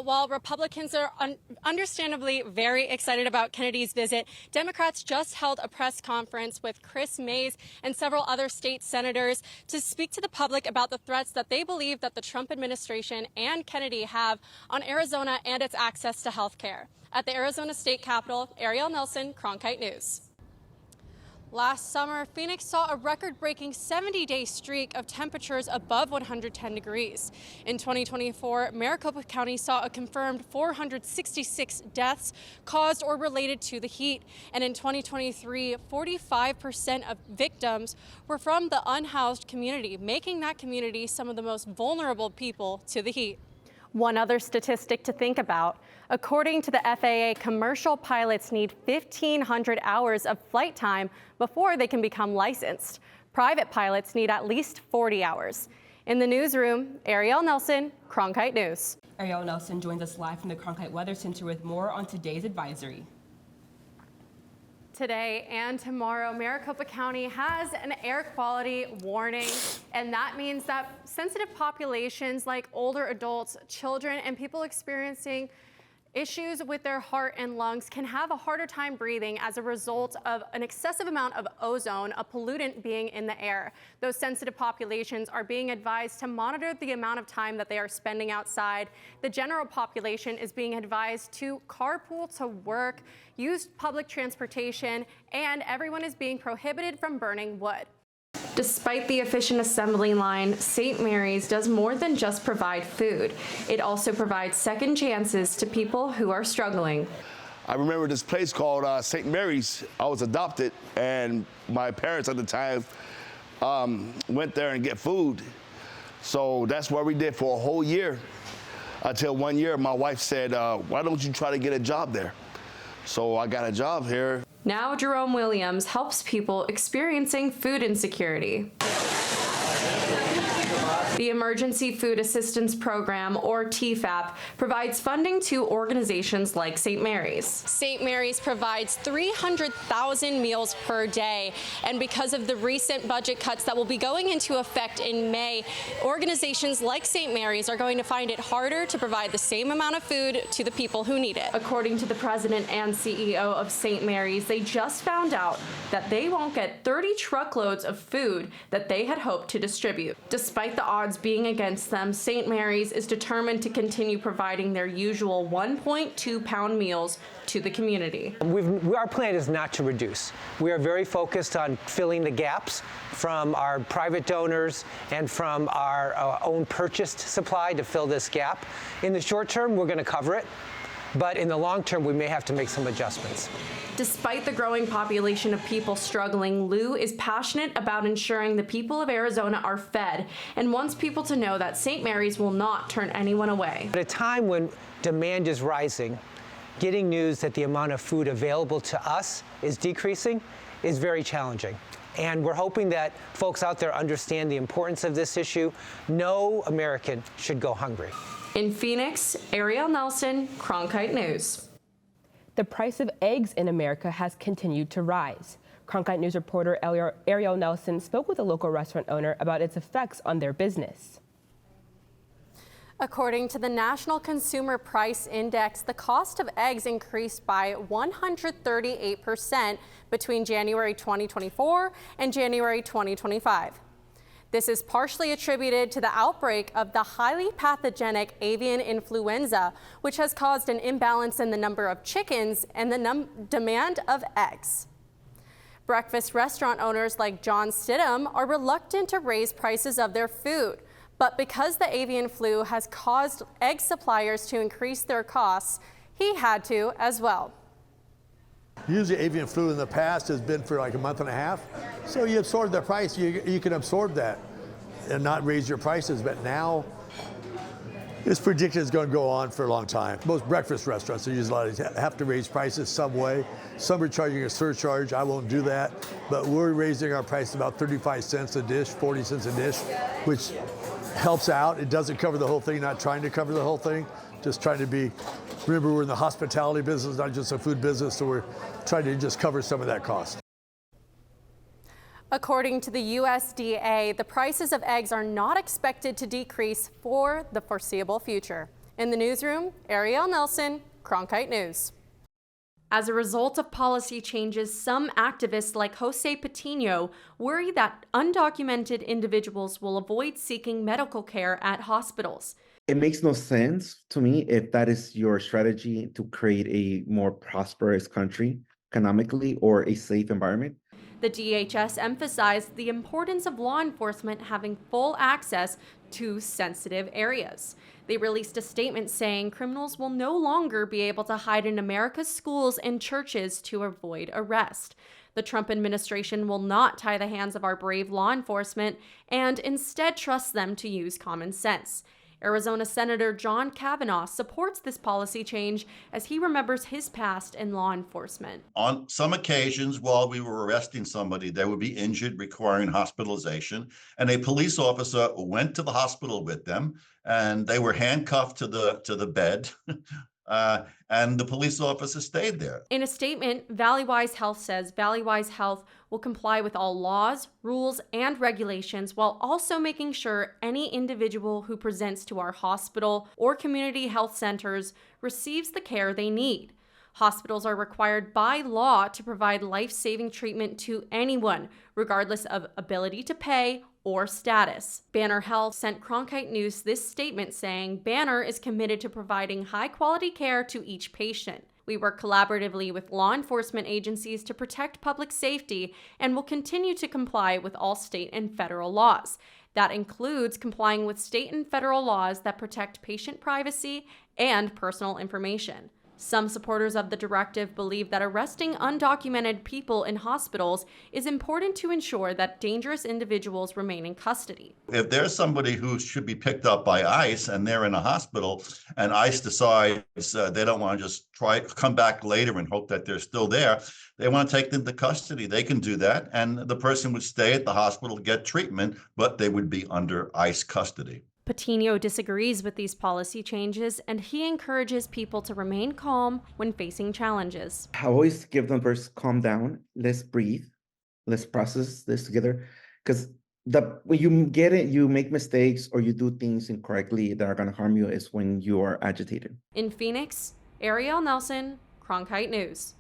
While Republicans are understandably very excited about Kennedy's visit, Democrats just held a press conference with Chris Mays and several other state senators to speak to the public about the threats that they believe that the Trump administration and Kennedy have on Arizona and its access to health care. At the Arizona State Capitol, Arielle Nelson, Cronkite News. Last summer, Phoenix saw a record-breaking 70-day streak of temperatures above 110 degrees. In 2024, Maricopa County saw a confirmed 466 deaths caused or related to the heat. And in 2023, 45% of victims were from the unhoused community, making that community some of the most vulnerable people to the heat. One other statistic to think about. According to the FAA, commercial pilots need 1,500 hours of flight time before they can become licensed. Private pilots need at least 40 hours. In the newsroom, Arielle Nelson, Cronkite News. Arielle Nelson joins us live from the Cronkite Weather Center with more on today's advisory. Today and tomorrow, Maricopa County has an air quality warning, and that means that sensitive populations like older adults, children, and people experiencing issues with their heart and lungs can have a harder time breathing as a result of an excessive amount of ozone, a pollutant being in the air. Those sensitive populations are being advised to monitor the amount of time that they are spending outside. The general population is being advised to carpool to work, use public transportation, and everyone is being prohibited from burning wood. Despite the efficient assembly line, St. Mary's does more than just provide food. It also provides second chances to people who are struggling. I remember this place called St. Mary's. I was adopted, and my parents at the time went there and get food. So that's what we did for a whole year, until one year my wife said, why don't you try to get a job there? So I got a job here. Now Jerome Williams helps people experiencing food insecurity. The Emergency Food Assistance Program, or TFAP, provides funding to organizations like St. Mary's. St. Mary's provides 300,000 meals per day, and because of the recent budget cuts that will be going into effect in May, organizations like St. Mary's are going to find it harder to provide the same amount of food to the people who need it. According to the president and CEO of St. Mary's, they just found out that they won't get 30 truckloads of food that they had hoped to distribute. Despite the odds being against them, St. Mary's is determined to continue providing their usual 1.2-pound meals to the community. Our plan is not to reduce. We are very focused on filling the gaps from our private donors and from our own purchased supply to fill this gap. In the short term, we're going to cover it, but in the long term, we may have to make some adjustments. Despite the growing population of people struggling, Lou is passionate about ensuring the people of Arizona are fed and wants people to know that St. Mary's will not turn anyone away. At a time when demand is rising, getting news that the amount of food available to us is decreasing is very challenging. And we're hoping that folks out there understand the importance of this issue. No American should go hungry. In Phoenix, Arielle Nelson, Cronkite News. The price of eggs in America has continued to rise. Cronkite News reporter Arielle Nelson spoke with a local restaurant owner about its effects on their business. According to the National Consumer Price Index, the cost of eggs increased by 138% between January 2024 and January 2025. This is partially attributed to the outbreak of the highly pathogenic avian influenza, which has caused an imbalance in the number of chickens and the demand of eggs. Breakfast restaurant owners like John Stidham are reluctant to raise prices of their food, but because the avian flu has caused egg suppliers to increase their costs, he had to as well. Usually avian flu in the past has been for like a month and a half. So you absorb the price, you can absorb that and not raise your prices. But now it's predicted it's going to go on for a long time. Most breakfast restaurants usually have to raise prices some way. Some are charging a surcharge. I won't do that. But we're raising our price about 35 cents a dish, 40 cents a dish, which helps out. It doesn't cover the whole thing, not trying to cover the whole thing, just trying to be. Remember, we're in the hospitality business, not just a food business, so we're trying to just cover some of that cost. According to the USDA, the prices of eggs are not expected to decrease for the foreseeable future. In the newsroom, Arielle Nelson, Cronkite News. As a result of policy changes, some activists like Jose Patino worry that undocumented individuals will avoid seeking medical care at hospitals. It makes no sense to me if that is your strategy to create a more prosperous country economically or a safe environment. The DHS emphasized the importance of law enforcement having full access to sensitive areas. They released a statement saying criminals will no longer be able to hide in America's schools and churches to avoid arrest. The Trump administration will not tie the hands of our brave law enforcement and instead trust them to use common sense. Arizona Senator John Kavanaugh supports this policy change as he remembers his past in law enforcement. On some occasions, while we were arresting somebody, they would be injured, requiring hospitalization, and a police officer went to the hospital with them, and they were handcuffed to the bed. And the police officer stayed there. In a statement, Valleywise Health says Valleywise Health will comply with all laws, rules, and regulations while also making sure any individual who presents to our hospital or community health centers receives the care they need. Hospitals are required by law to provide life-saving treatment to anyone, regardless of ability to pay or status. Banner Health sent Cronkite News this statement saying Banner is committed to providing high-quality care to each patient. We work collaboratively with law enforcement agencies to protect public safety and will continue to comply with all state and federal laws. That includes complying with state and federal laws that protect patient privacy and personal information. Some supporters of the directive believe that arresting undocumented people in hospitals is important to ensure that dangerous individuals remain in custody. If there's somebody who should be picked up by ICE and they're in a hospital and ICE decides they don't want to just come back later and hope that they're still there, they want to take them to custody, they can do that. And the person would stay at the hospital, get treatment, but they would be under ICE custody. Patino disagrees with these policy changes, and he encourages people to remain calm when facing challenges. I always give them first, calm down, let's breathe, let's process this together. Because when you get it, you make mistakes or you do things incorrectly that are going to harm you is when you are agitated. In Phoenix, Arielle Nelson, Cronkite News.